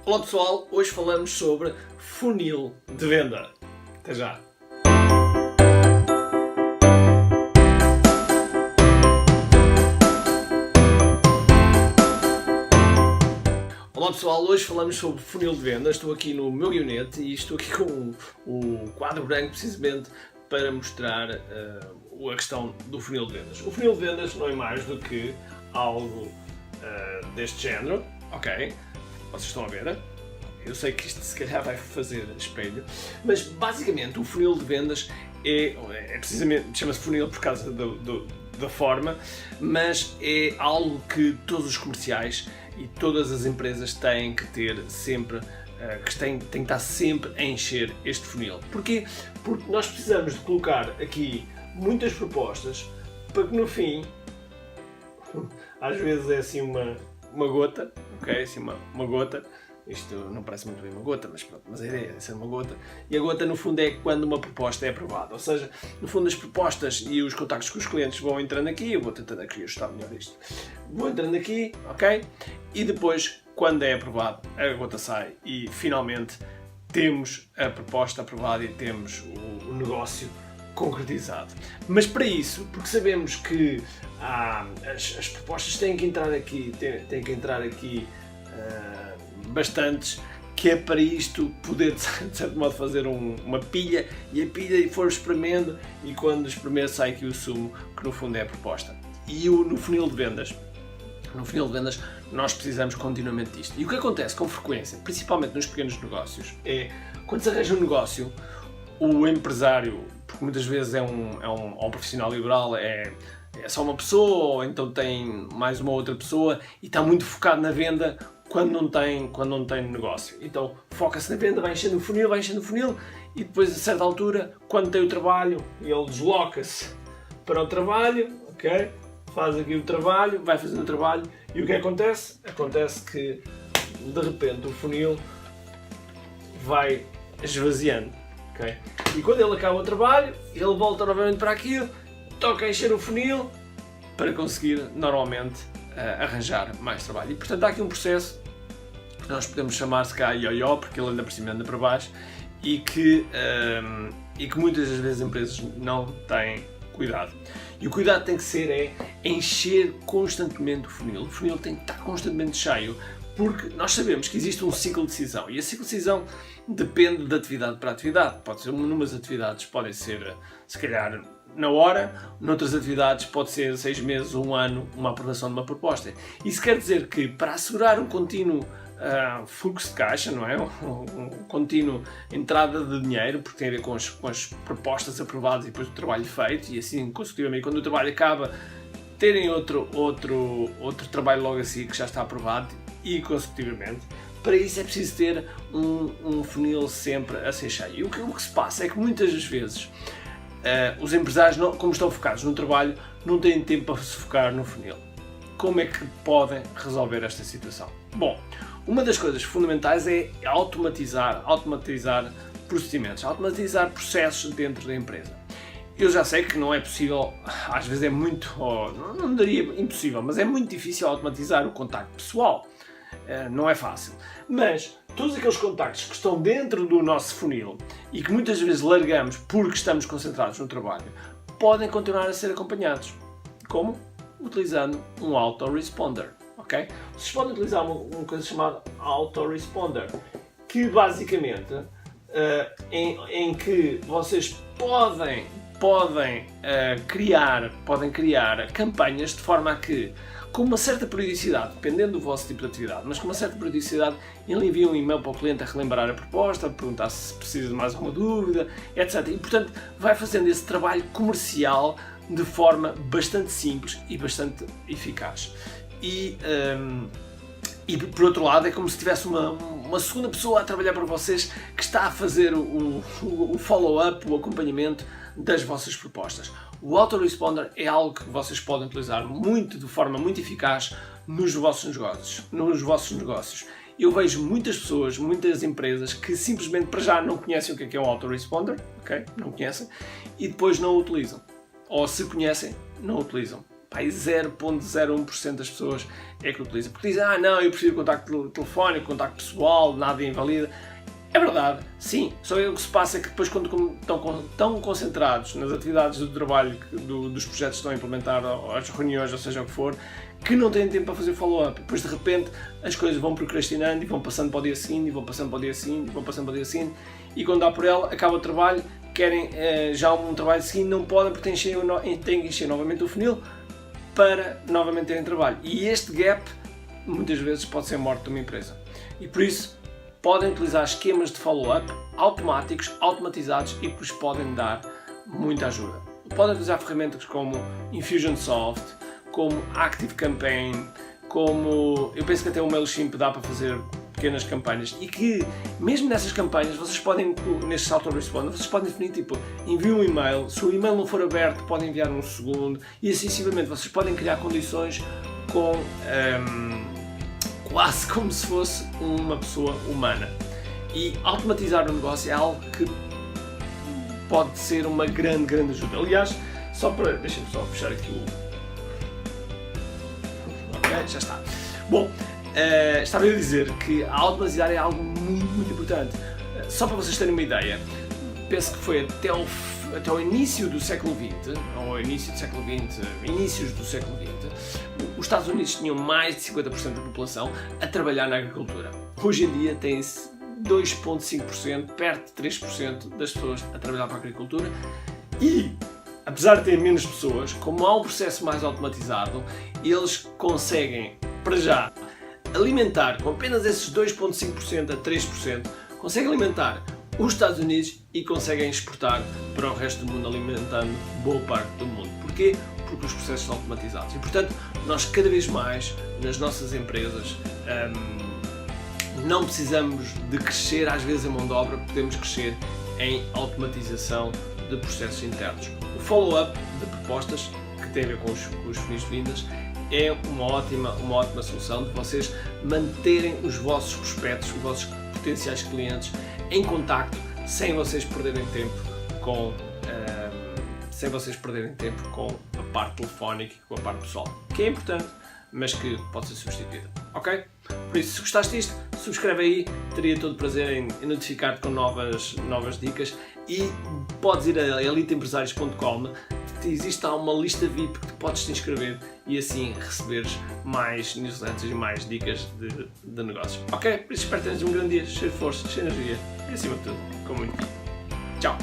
Olá pessoal, hoje falamos sobre funil de venda. Até já! Olá pessoal, hoje falamos sobre funil de venda. Estou aqui no meu guionete e estou aqui com o quadro branco precisamente para mostrar a questão do funil de vendas. O funil de vendas não é mais do que algo deste género, ok? Vocês estão a ver? Eu sei que isto se calhar vai fazer espelho, mas basicamente o funil de vendas é precisamente, chama-se funil por causa da forma, mas é algo que todos os comerciais e todas as empresas têm que ter sempre, que têm que estar sempre a encher este funil. Porquê? Porque nós precisamos de colocar aqui muitas propostas para que no fim, às vezes é assim uma gota, ok? Assim uma gota. Isto não parece muito bem uma gota, mas pronto, mas a ideia é ser uma gota. E a gota, no fundo, é quando uma proposta é aprovada. Ou seja, no fundo, as propostas e os contactos com os clientes vão entrando aqui. Eu vou tentando aqui ajustar melhor isto. Vou entrando aqui, ok? E depois, quando é aprovado, a gota sai e, finalmente, temos a proposta aprovada e temos o negócio concretizado. Mas para isso, porque sabemos que as propostas têm que entrar aqui, têm que entrar aqui bastantes, que é para isto poder de certo modo fazer uma pilha, e a pilha for espremendo, e quando espremer sai aqui o sumo, que no fundo é a proposta. E no funil de vendas, nós precisamos continuamente disto. E o que acontece com frequência, principalmente nos pequenos negócios, é quando se arranja um negócio, o empresário, porque muitas vezes é um profissional liberal, é só uma pessoa, ou então tem mais uma outra pessoa e está muito focado na venda quando não tem negócio. Então foca-se na venda, vai enchendo o funil e depois a certa altura, quando tem o trabalho, ele desloca-se para o trabalho, ok? Faz aqui o trabalho, vai fazendo o trabalho e o que acontece? Acontece que de repente o funil vai esvaziando, ok? E quando ele acaba o trabalho, ele volta novamente para aquilo, toca a encher o funil para conseguir normalmente arranjar mais trabalho. E portanto há aqui um processo que nós podemos chamar se cá ioió, porque ele anda para cima e anda para baixo, e que muitas das vezes as empresas não têm cuidado. E o cuidado tem que ser encher constantemente o funil. O funil tem que estar constantemente cheio, porque nós sabemos que existe um ciclo de decisão, e a ciclo de decisão depende de atividade para atividade. Pode ser, numas atividades podem ser, se calhar, na hora, noutras atividades pode ser 6 meses, 1 ano, uma aprovação de uma proposta. Isso quer dizer que, para assegurar um contínuo fluxo de caixa, não é? Um contínuo entrada de dinheiro, porque tem a ver com as propostas aprovadas e depois o trabalho feito, e assim consecutivamente, quando o trabalho acaba, terem outro trabalho logo assim que já está aprovado e consecutivamente. Para isso é preciso ter um funil sempre a ser cheio. E o que se passa é que muitas das vezes os empresários, como estão focados no trabalho, não têm tempo para se focar no funil. Como é que podem resolver esta situação? Bom, uma das coisas fundamentais é automatizar procedimentos, automatizar processos dentro da empresa. Eu já sei que não é possível, às vezes é muito, não daria impossível, mas é muito difícil automatizar o contacto pessoal. Não é fácil, mas todos aqueles contactos que estão dentro do nosso funil e que muitas vezes largamos porque estamos concentrados no trabalho, podem continuar a ser acompanhados. Como? Utilizando um autoresponder, ok? Vocês podem utilizar uma coisa chamada autoresponder, que basicamente em que vocês podem criar campanhas de forma a que, com uma certa periodicidade, dependendo do vosso tipo de atividade, mas com uma certa periodicidade, ele envia um e-mail para o cliente a relembrar a proposta, a perguntar se precisa de mais alguma dúvida, etc. E, portanto, vai fazendo esse trabalho comercial de forma bastante simples e bastante eficaz. E por outro lado, é como se tivesse uma segunda pessoa a trabalhar para vocês que está a fazer o follow-up, o acompanhamento das vossas propostas. O autoresponder é algo que vocês podem utilizar de forma muito eficaz nos vossos negócios. Eu vejo muitas pessoas, muitas empresas que simplesmente para já não conhecem o que é um autoresponder, ok? Não conhecem, e depois não o utilizam. Ou se conhecem, não o utilizam. pá, 0,01% das pessoas é que utiliza. Porque dizem, não, eu prefiro contacto telefónico, contacto pessoal, nada invalida. É verdade, sim, só o que se passa é que depois quando estão concentrados nas atividades do trabalho, dos projetos que estão a implementar, às reuniões, ou seja o que for, que não têm tempo para fazer follow-up. Depois de repente as coisas vão procrastinando e vão passando para o dia seguinte, e vão passando para o dia seguinte, e vão passando para o dia seguinte, e quando dá por ela, acaba o trabalho, querem já um trabalho seguinte, não podem porque têm que encher novamente o funil para novamente terem trabalho. E este gap muitas vezes pode ser a morte de uma empresa. E por isso podem utilizar esquemas de follow-up automáticos, automatizados e que vos podem dar muita ajuda. Podem utilizar ferramentas como Infusionsoft, como ActiveCampaign, como eu penso que até o MailChimp dá para fazer pequenas campanhas e que mesmo nessas campanhas vocês podem, nestes autoresponder, vocês podem definir tipo, enviem um e-mail, se o e-mail não for aberto podem enviar um segundo e assim sucessivamente vocês podem criar condições com quase como se fosse uma pessoa humana. E automatizar o negócio é algo que pode ser uma grande ajuda. Aliás, deixem-me só fechar aqui o... Ok, já está. Bom, estava a dizer que a automatizar é algo muito importante. Só para vocês terem uma ideia, penso que foi até o início do século XX, ou início do século XX, inícios do século XX, os Estados Unidos tinham mais de 50% da população a trabalhar na agricultura. Hoje em dia tem-se 2,5%, perto de 3% das pessoas a trabalhar para a agricultura e, apesar de ter menos pessoas, como há um processo mais automatizado, eles conseguem, para já, alimentar com apenas esses 2,5% a 3%, conseguem alimentar os Estados Unidos e conseguem exportar para o resto do mundo, alimentando boa parte do mundo. Porquê? Porque os processos são automatizados. E, portanto, nós cada vez mais, nas nossas empresas, não precisamos de crescer, às vezes, em mão de obra, podemos crescer em automatização de processos internos. O follow-up de propostas, que tem a ver com os funis de vendas, é uma ótima solução de vocês manterem os vossos prospectos, os vossos potenciais clientes em contacto, sem vocês perderem tempo com a parte telefónica e com a parte pessoal, que é importante, mas que pode ser substituída, ok? Por isso, se gostaste disto, subscreve aí, teria todo o prazer em notificar-te com novas dicas e podes ir a eliteempresarios.com, existe lá uma lista VIP que tu podes te inscrever e assim receberes mais newsletters e mais dicas de negócios, ok? Por isso espero que tenhas um grande dia, cheio de força, cheio de energia e acima de tudo, com muito. Tchau!